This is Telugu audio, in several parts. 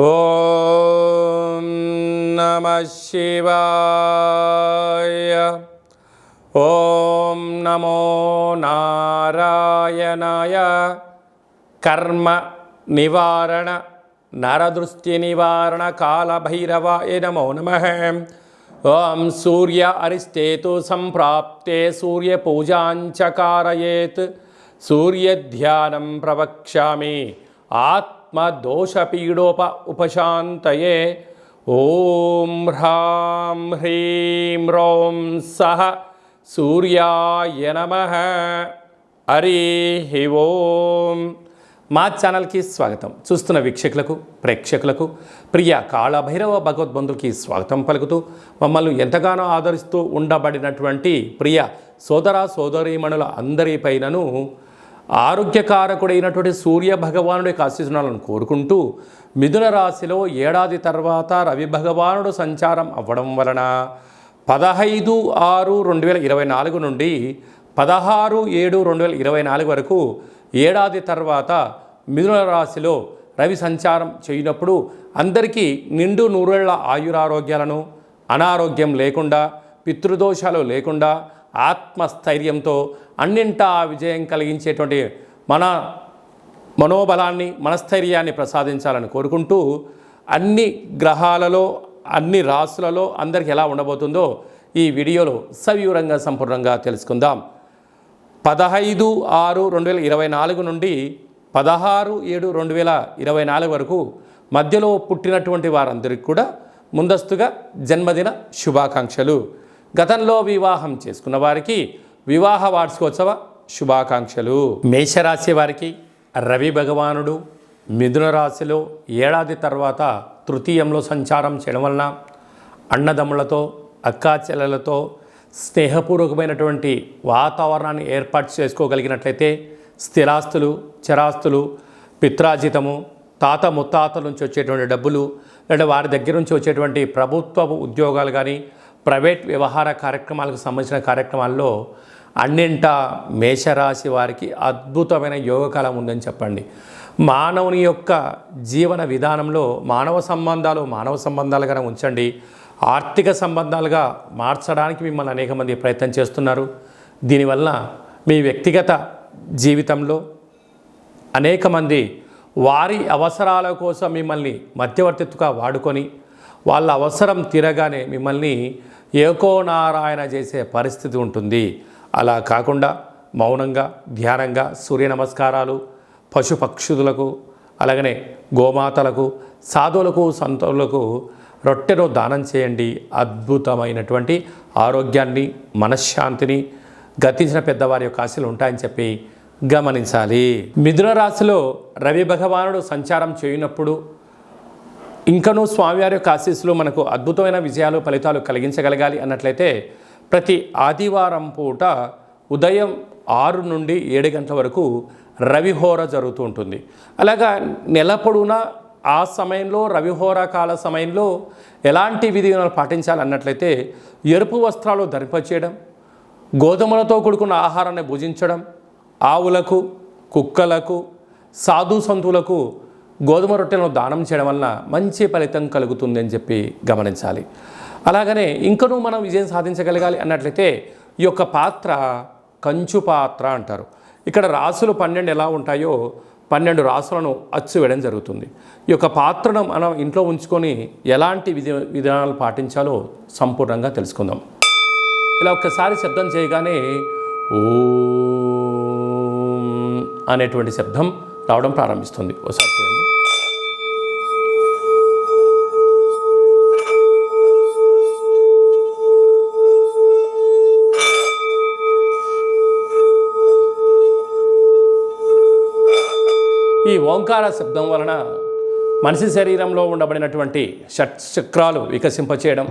ఓం నమః శివాయ. ఓం నమో నారాయణాయ. కర్మ నివారణ నరదృష్టి నివారణ కాళభైరవాయ నమో నమః. ఓం సూర్య అరిష్టేతు సంప్రాప్తే సూర్య పూజాంచ కారయేత్. సూర్యధ్యానం ప్రవక్ష్యామి ఆత్మదోషపీడోప ఉపశాంతయే. ఓం హ్రాం హ్రీం రోం సహ సూర్యాయ నమః. హరి ఓం. మా ఛానల్కి స్వాగతం. చూస్తున్న వీక్షకులకు ప్రేక్షకులకు ప్రియ కాళభైరవ భగవద్బంధులకి స్వాగతం పలుకుతూ మమ్మల్ని ఎంతగానో ఆదరిస్తూ ఉండబడినటువంటి ప్రియ సోదర సోదరీమణుల అందరిపైనను ఆరోగ్యకారకుడైనటువంటి సూర్య భగవానుడి యొక్క ఆశీస్సులను కోరుకుంటూ మిథున రాశిలో ఏడాది తర్వాత రవి భగవానుడు సంచారం అవ్వడం వలన 15/6/2024 నుండి 16/7/2024 వరకు ఏడాది తర్వాత మిథున రాశిలో రవి సంచారం చేయనప్పుడు అందరికీ నిండు నూరేళ్ల ఆయురారోగ్యాలను, అనారోగ్యం లేకుండా, పితృదోషాలు లేకుండా, ఆత్మస్థైర్యంతో అన్నింటా విజయం కలిగించేటువంటి మనోబలాన్ని, మనస్థైర్యాన్ని ప్రసాదించాలని కోరుకుంటూ అన్ని గ్రహాలలో అన్ని రాశులలో అందరికీ ఎలా ఉండబోతుందో ఈ వీడియోలో సవివరంగా సంపూర్ణంగా తెలుసుకుందాం. 15/6/2024 నుండి 16/7/2024 వరకు మధ్యలో పుట్టినటువంటి వారందరికీ కూడా ముందస్తుగా జన్మదిన శుభాకాంక్షలు. గతంలో వివాహం చేసుకున్న వారికి వివాహ వార్షికోత్సవ శుభాకాంక్షలు. మేషరాశి వారికి రవి భగవానుడు మిథున రాశిలో ఏడాది తర్వాత తృతీయంలో సంచారం చేయడం వలన అన్నదమ్ములతో, అక్కా చెల్లెలతో స్నేహపూర్వకమైనటువంటి వాతావరణాన్ని ఏర్పాటు చేసుకోగలిగినట్లయితే స్థిరాస్తులు, చరాస్తులు, పిత్రాజితము, తాత ముత్తాతల నుంచి వచ్చేటువంటి డబ్బులు లేదా వారి దగ్గర నుంచి వచ్చేటువంటి ప్రభుత్వ ఉద్యోగాలు కానీ ప్రైవేట్ వ్యవహార కార్యక్రమాలకు సంబంధించిన కార్యక్రమాల్లో అన్నింటా మేషరాశి వారికి అద్భుతమైన యోగకాలం ఉందని చెప్పండి. మానవుని యొక్క జీవన విధానంలో మానవ సంబంధాలుగానే ఉంచండి, ఆర్థిక సంబంధాలుగా మార్చడానికి మిమ్మల్ని అనేక మంది ప్రయత్నం చేస్తున్నారు. దీనివల్ల మీ వ్యక్తిగత జీవితంలో అనేక మంది వారి అవసరాల కోసం మిమ్మల్ని మధ్యవర్తిత్తుగా వాడుకొని వాళ్ళ అవసరం తీరగానే మిమ్మల్ని ఏకోనారాయణ చేసే పరిస్థితి ఉంటుంది. అలా కాకుండా మౌనంగా, ధ్యానంగా సూర్య నమస్కారాలు, పశుపక్షులకు, అలాగనే గోమాతలకు, సాధువులకు, సంతులకు రొట్టెను దానం చేయండి. అద్భుతమైనటువంటి ఆరోగ్యాన్ని, మనశ్శాంతిని గతించిన పెద్దవారి యొక్క ఆశలు ఉంటాయని చెప్పి గమనించాలి. మిథున రాశిలో రవి భగవానుడు సంచారం చేయనప్పుడు ఇంకనూ స్వామివారి యొక్క ఆశీస్సులు మనకు అద్భుతమైన విజయాలు, ఫలితాలు కలిగించగలగాలి అన్నట్లయితే ప్రతి ఆదివారం పూట ఉదయం 6 నుండి 7 గంటల వరకు రవిహోర జరుగుతూ ఉంటుంది. అలాగా నెల పొడవునా ఆ సమయంలో రవిహోర కాల సమయంలో ఎలాంటి విధివిధానాలు పాటించాలన్నట్లయితే ఎరుపు వస్త్రాలు ధరింపచేయడం, గోధుమలతో కూడుకున్న ఆహారాన్ని భుజించడం, ఆవులకు, కుక్కలకు, సాధు సంతులకు గోధుమ రొట్టెలను దానం చేయడం వలన మంచి ఫలితం కలుగుతుంది అని చెప్పి గమనించాలి. అలాగనే ఇంకనూ మనం విజయం సాధించగలగాలి అన్నట్లయితే ఈ యొక్క పాత్ర కంచు పాత్ర అంటారు. ఇక్కడ రాసులు 12 ఎలా ఉంటాయో 12 రాసులను అచ్చు వేయడం జరుగుతుంది. ఈ యొక్క పాత్రను మనం ఇంట్లో ఉంచుకొని ఎలాంటి విధానాలు పాటించాలో సంపూర్ణంగా తెలుసుకుందాం. ఇలా ఒక్కసారి శబ్దం చేయగానే ఓం అనేటువంటి శబ్దం రావడం ప్రారంభిస్తుంది. ఒకసారి చూడండి. ఈ ఓంకార శబ్దం వలన మనిషి శరీరంలో ఉండబడినటువంటి షట్చక్రాలు వికసింపచేయడం,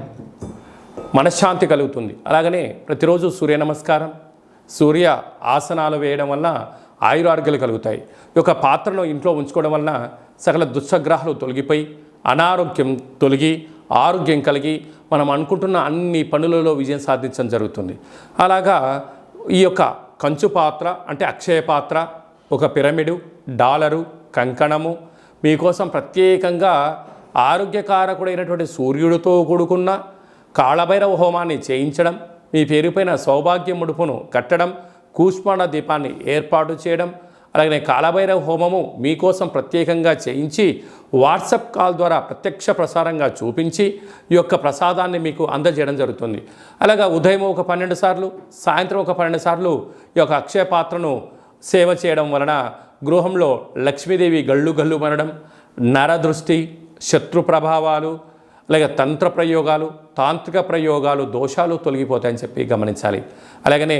మనశ్శాంతి కలుగుతుంది. అలాగనే ప్రతిరోజు సూర్య నమస్కారం, సూర్య ఆసనాలు వేయడం వలన ఆయురారోగ్యాలు కలుగుతాయి. ఈ యొక్క పాత్రను ఇంట్లో ఉంచుకోవడం వలన సకల దుస్సగ్రహాలు తొలగిపోయి అనారోగ్యం తొలగి ఆరోగ్యం కలిగి మనం అనుకుంటున్న అన్ని పనులలో విజయం సాధించడం జరుగుతుంది. అలాగా ఈ యొక్క కంచు పాత్ర అంటే అక్షయ పాత్ర, ఒక పిరమిడు, డాలరు, కంకణము మీకోసం ప్రత్యేకంగా ఆరోగ్యకారకుడైనటువంటి సూర్యుడితో కూడుకున్న కాళభైరవ హోమాన్ని చేయించడం, మీ పేరుపైన సౌభాగ్య ముడుపును కట్టడం, కూష్మాండ దీపాన్ని ఏర్పాటు చేయడం, అలాగే కాళభైరవ హోమము మీకోసం ప్రత్యేకంగా చేయించి వాట్సాప్ కాల్ ద్వారా ప్రత్యక్ష ప్రసారంగా చూపించి ఈ యొక్క ప్రసాదాన్ని మీకు అందజేయడం జరుగుతుంది. అలాగా ఉదయం ఒక 12 సార్లు, సాయంత్రం ఒక 12 సార్లు ఈ యొక్క అక్షయ పాత్రను సేవ చేయడం వలన గృహంలో లక్ష్మీదేవి గళ్ళు గళ్ళు మనడం, నరదృష్టి, శత్రు ప్రభావాలు, అలాగే తంత్ర ప్రయోగాలు, తాంత్రిక ప్రయోగాలు, దోషాలు తొలగిపోతాయని చెప్పి గమనించాలి. అలాగనే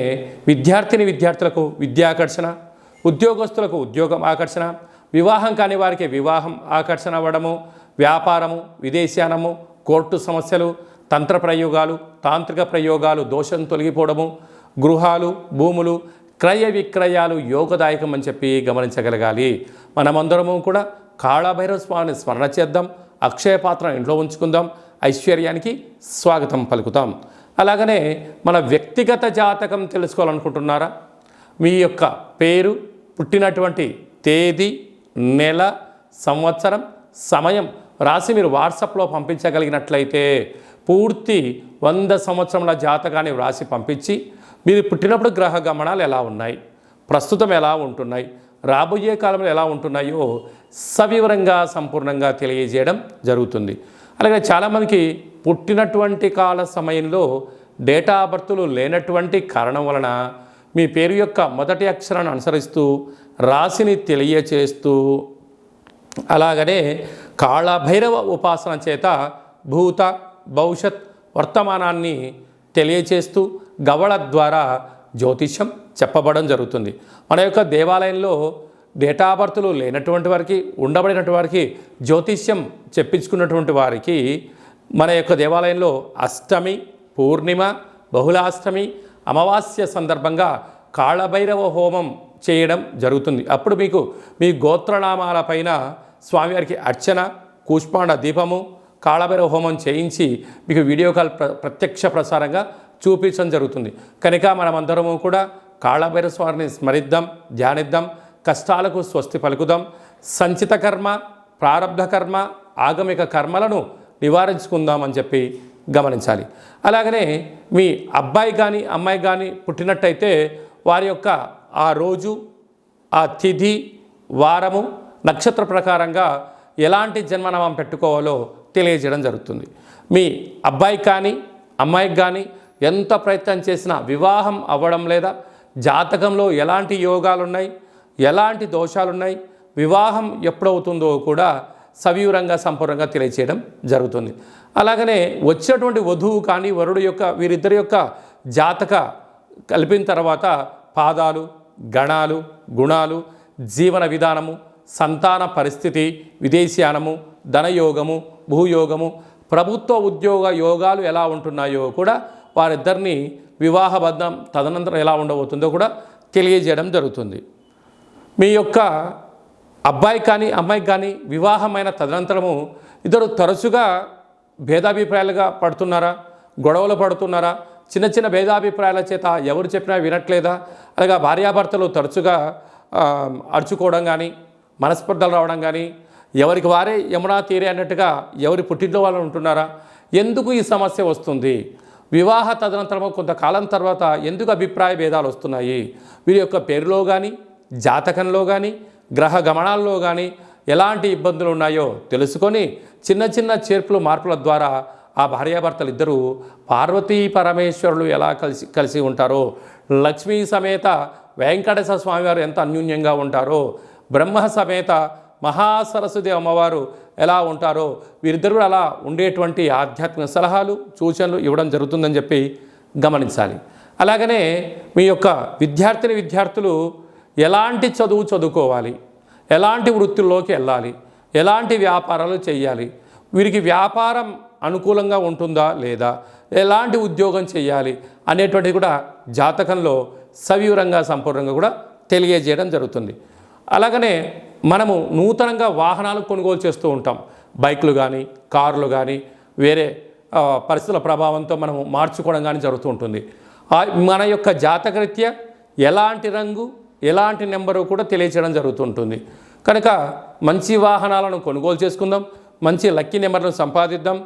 విద్యార్థులకు విద్యాకర్షణ, ఉద్యోగస్తులకు ఉద్యోగం ఆకర్షణ, వివాహం కాని వారికి వివాహం ఆకర్షణ అవ్వడము, వ్యాపారము, విదేశానము, కోర్టు సమస్యలు, తంత్ర ప్రయోగాలు, తాంత్రిక ప్రయోగాలు దోషం తొలగిపోవడము, గృహాలు, భూములు, క్రయ విక్రయాలు యోగదాయకం అని చెప్పి గమనించగలగాలి. మనమందరము కూడా కాళభైరవ స్వామిని స్మరణ చేద్దాం, అక్షయ పాత్ర ఇంట్లో ఉంచుకుందాం, ఐశ్వర్యానికి స్వాగతం పలుకుతాం. అలాగనే మన వ్యక్తిగత జాతకం తెలుసుకోవాలనుకుంటున్నారా? మీ యొక్క పేరు, పుట్టినటువంటి తేదీ, నెల, సంవత్సరం, సమయం రాసి మీరు వాట్సాప్లో పంపించగలిగినట్లయితే పూర్తి 100 సంవత్సరముల జాతకాన్ని వ్రాసి పంపించి మీరు పుట్టినప్పుడు గ్రహ గమనాలు ఎలా ఉన్నాయి, ప్రస్తుతం ఎలా ఉంటున్నాయి, రాబోయే కాలంలో ఎలా ఉంటున్నాయో సవివరంగా సంపూర్ణంగా తెలియజేయడం జరుగుతుంది. అలాగే చాలామందికి పుట్టినటువంటి కాల సమయంలో డేటా ఆఫ్ బర్త్లు లేనటువంటి కారణం వలన మీ పేరు యొక్క మొదటి అక్షరాన్ని అనుసరిస్తూ రాశిని తెలియచేస్తూ అలాగనే కాళభైరవ ఉపాసన చేత భూత భవిష్యత్ వర్తమానాన్ని తెలియచేస్తూ గవళ ద్వారా జ్యోతిష్యం చెప్పబడడం జరుగుతుంది. మన యొక్క దేవాలయంలో డేటా ఆఫ్ బర్త్లు లేనటువంటి వారికి, ఉండబడినటువంటి వారికి జ్యోతిష్యం చెప్పించుకున్నటువంటి వారికి మన యొక్క దేవాలయంలో అష్టమి, పూర్ణిమ, బహుళాష్టమి, అమావాస్య సందర్భంగా కాళభైరవ హోమం చేయడం జరుగుతుంది. అప్పుడు మీకు మీ గోత్రనామాల పైన స్వామివారికి అర్చన, కూష్మాండ దీపము, కాళభైరవ హోమం చేయించి మీకు వీడియో కాల్ ప్రత్యక్ష ప్రసారంగా చూపించడం జరుగుతుంది. కనుక మనమందరము కూడా కాళభైరవ స్వామిని స్మరిద్దాం, ధ్యానిద్దాం, కష్టాలకు స్వస్తి పలుకుదాం, సంచిత కర్మ, ప్రారబ్ధ కర్మ, ఆగమిక కర్మలను నివారించుకుందామని చెప్పి గమనించాలి. అలాగనే మీ అబ్బాయి కానీ అమ్మాయి కానీ పుట్టినట్టయితే వారి యొక్క ఆ రోజు, ఆ తిథి, వారము, నక్షత్ర ప్రకారంగా ఎలాంటి జన్మనామం పెట్టుకోవాలో తెలియజేయడం జరుగుతుంది. మీ అబ్బాయి కానీ అమ్మాయికి కానీ ఎంత ప్రయత్నం చేసినా వివాహం అవ్వడం లేదా, జాతకంలో ఎలాంటి యోగాలు ఉన్నాయి, ఎలాంటి దోషాలు ఉన్నాయి, వివాహం ఎప్పుడవుతుందో కూడా సవివరంగా సంపూర్ణంగా తెలియచేయడం జరుగుతుంది. అలాగనే వచ్చేటువంటి వధువు కానీ వరుడు యొక్క వీరిద్దరి యొక్క జాతక కలిపిన తర్వాత పాదాలు, గణాలు, గుణాలు, జీవన విధానము, సంతాన పరిస్థితి, విదేశీయానము, ధనయోగము, భూయోగము, ప్రభుత్వ ఉద్యోగ యోగాలు ఎలా ఉంటున్నాయో కూడా వారిద్దరిని వివాహబద్ధం తదనంతరం ఎలా ఉండబోతుందో కూడా తెలియజేయడం జరుగుతుంది. మీ యొక్క అబ్బాయి కానీ అమ్మాయికి కానీ వివాహమైన తదనంతరము ఇద్దరు తరచుగా భేదాభిప్రాయాలుగా పడుతున్నారా, గొడవలు పడుతున్నారా, చిన్న చిన్న భేదాభిప్రాయాల చేత ఎవరు చెప్పినా వినట్లేదా, అలాగా భార్యాభర్తలు తరచుగా అరుచుకోవడం కానీ, మనస్పర్ధలు రావడం కానీ, ఎవరికి వారే యమునా తీరే అన్నట్టుగా ఎవరి పుట్టింట్లో వాళ్ళు ఉంటున్నారా, ఎందుకు ఈ సమస్య వస్తుంది, వివాహ తదనంతరము కొంతకాలం తర్వాత ఎందుకు అభిప్రాయ భేదాలు వస్తున్నాయి, వీరి యొక్క పేరులో కానీ, జాతకంలో కానీ, గ్రహ గమనాల్లో కానీ ఎలాంటి ఇబ్బందులు ఉన్నాయో తెలుసుకొని చిన్న చిన్న చేర్పులు మార్పుల ద్వారా ఆ భార్యాభర్తలు ఇద్దరూ పార్వతీ పరమేశ్వరులు ఎలా కలిసి ఉంటారో, లక్ష్మీ సమేత వెంకటేశ్వర స్వామివారు ఎంత అన్యోన్యంగా ఉంటారో, బ్రహ్మ సమేత మహాసరస్వతి అమ్మవారు ఎలా ఉంటారో వీరిద్దరూ అలా ఉండేటువంటి ఆధ్యాత్మిక సలహాలు, సూచనలు ఇవ్వడం జరుగుతుందని చెప్పి గమనించాలి. అలాగనే మీ యొక్క విద్యార్థులు ఎలాంటి చదువు చదువుకోవాలి, ఎలాంటి వృత్తుల్లోకి వెళ్ళాలి, ఎలాంటి వ్యాపారాలు చేయాలి, వీరికి వ్యాపారం అనుకూలంగా ఉంటుందా లేదా, ఎలాంటి ఉద్యోగం చేయాలి అనేటువంటిది కూడా జాతకంలో సవివరంగా సంపూర్ణంగా కూడా తెలియజేయడం జరుగుతుంది. అలాగనే మనము నూతనంగా వాహనాలు కొనుగోలు చేస్తూ ఉంటాం. బైకులు కానీ, కార్లు కానీ, వేరే పరిస్థితుల ప్రభావంతో మనము మార్చుకోవడం కానీ జరుగుతూ ఉంటుంది. మన యొక్క జాతకరీత్యా ఎలాంటి రంగు, ఎలాంటి నెంబరు కూడా తెలియచేయడం జరుగుతుంటుంది. కనుక మంచి వాహనాలను కొనుగోలు చేసుకుందాం, మంచి లక్కీ నెంబర్ను సంపాదిద్దాం,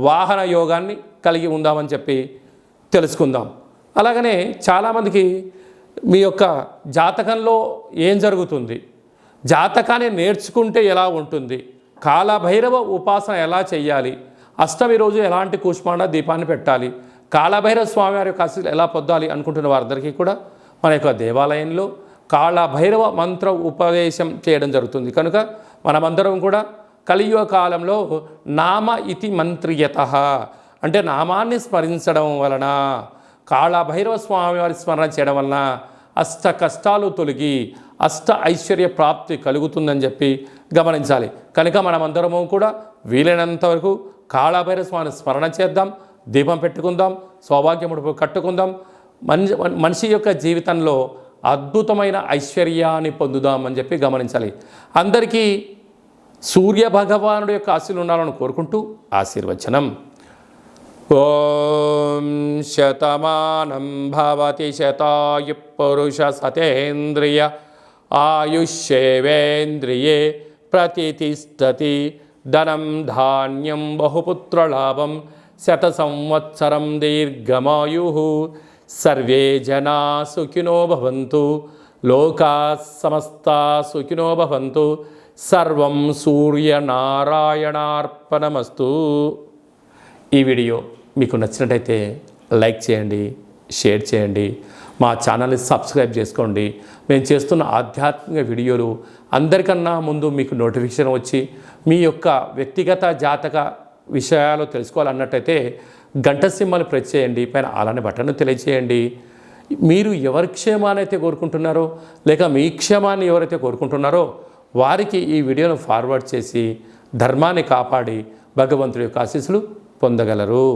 వాహన యోగాన్ని కలిగి ఉందామని చెప్పి తెలుసుకుందాం. అలాగనే చాలామందికి మీ యొక్క జాతకంలో ఏం జరుగుతుంది, జాతకాన్ని నేర్చుకుంటే ఎలా ఉంటుంది, కాలభైరవ ఉపాసన ఎలా చేయాలి, అష్టమి రోజు ఎలాంటి కూష్మాండ దీపాన్ని పెట్టాలి, కాలభైరవ స్వామివారి యొక్క ఆశీస్సులు ఎలా పొందాలి అనుకుంటున్న వారందరికీ కూడా మన యొక్క దేవాలయంలో కాలభైరవ మంత్ర ఉపదేశం చేయడం జరుగుతుంది. కనుక మనమందరం కూడా కలియుగ కాలంలో నామ ఇతి మంత్రియతః అంటే నామాన్ని స్మరించడం వలన, కాళభైరవ స్వామివారి స్మరణ చేయడం వలన అష్ట కష్టాలు తొలగి అష్ట ఐశ్వర్య ప్రాప్తి కలుగుతుందని చెప్పి గమనించాలి. కనుక మనమందరము కూడా వీలైనంత వరకు కాళభైరవ స్వామిని స్మరణ చేద్దాం, దీపం పెట్టుకుందాం, సౌభాగ్యముడు కట్టుకుందాం, మనిషి యొక్క జీవితంలో అద్భుతమైన ఐశ్వర్యాన్ని పొందుదామని చెప్పి గమనించాలి. అందరికీ సూర్య భగవానుడి యొక్క ఆశీస్సులు ఉండాలని కోరుకుంటూ ఆశీర్వచనం. ఓం శతమానం భవతి శతాయు పురుష సతేంద్రియ ఆయుష్యేవేంద్రియే ప్రతితిష్టతి ధనం ధాన్యం బహుపుత్రలాభం శత సంవత్సరం దీర్ఘమాయు సర్వే జనా సుఖినో భవంతు లోకా సమస్తా సుఖినో భవంతు సర్వం సూర్యనారాయణార్పణమస్తు. ఈ వీడియో మీకు నచ్చినట్టయితే లైక్ చేయండి, షేర్ చేయండి, మా ఛానల్ని సబ్స్క్రైబ్ చేసుకోండి. మేము చేస్తున్న ఆధ్యాత్మిక వీడియోలు అందరికన్నా ముందు మీకు నోటిఫికేషన్ వచ్చి మీ యొక్క వ్యక్తిగత జాతక విషయాలు తెలుసుకోవాలన్నట్టయితే గంట సింబల్ ప్రెస్ చేయండి, పైన అలానే బటన్ను తెలియజేయండి. మీరు ఎవరి క్షేమాన్ని అయితే కోరుకుంటున్నారో లేక మీ క్షేమాన్ని ఎవరైతే కోరుకుంటున్నారో వారికి ఈ వీడియోను ఫార్వర్డ్ చేసి ధర్మాన్ని కాపాడి భగవంతుడి యొక్క ఆశీస్సులు పొందగలరు.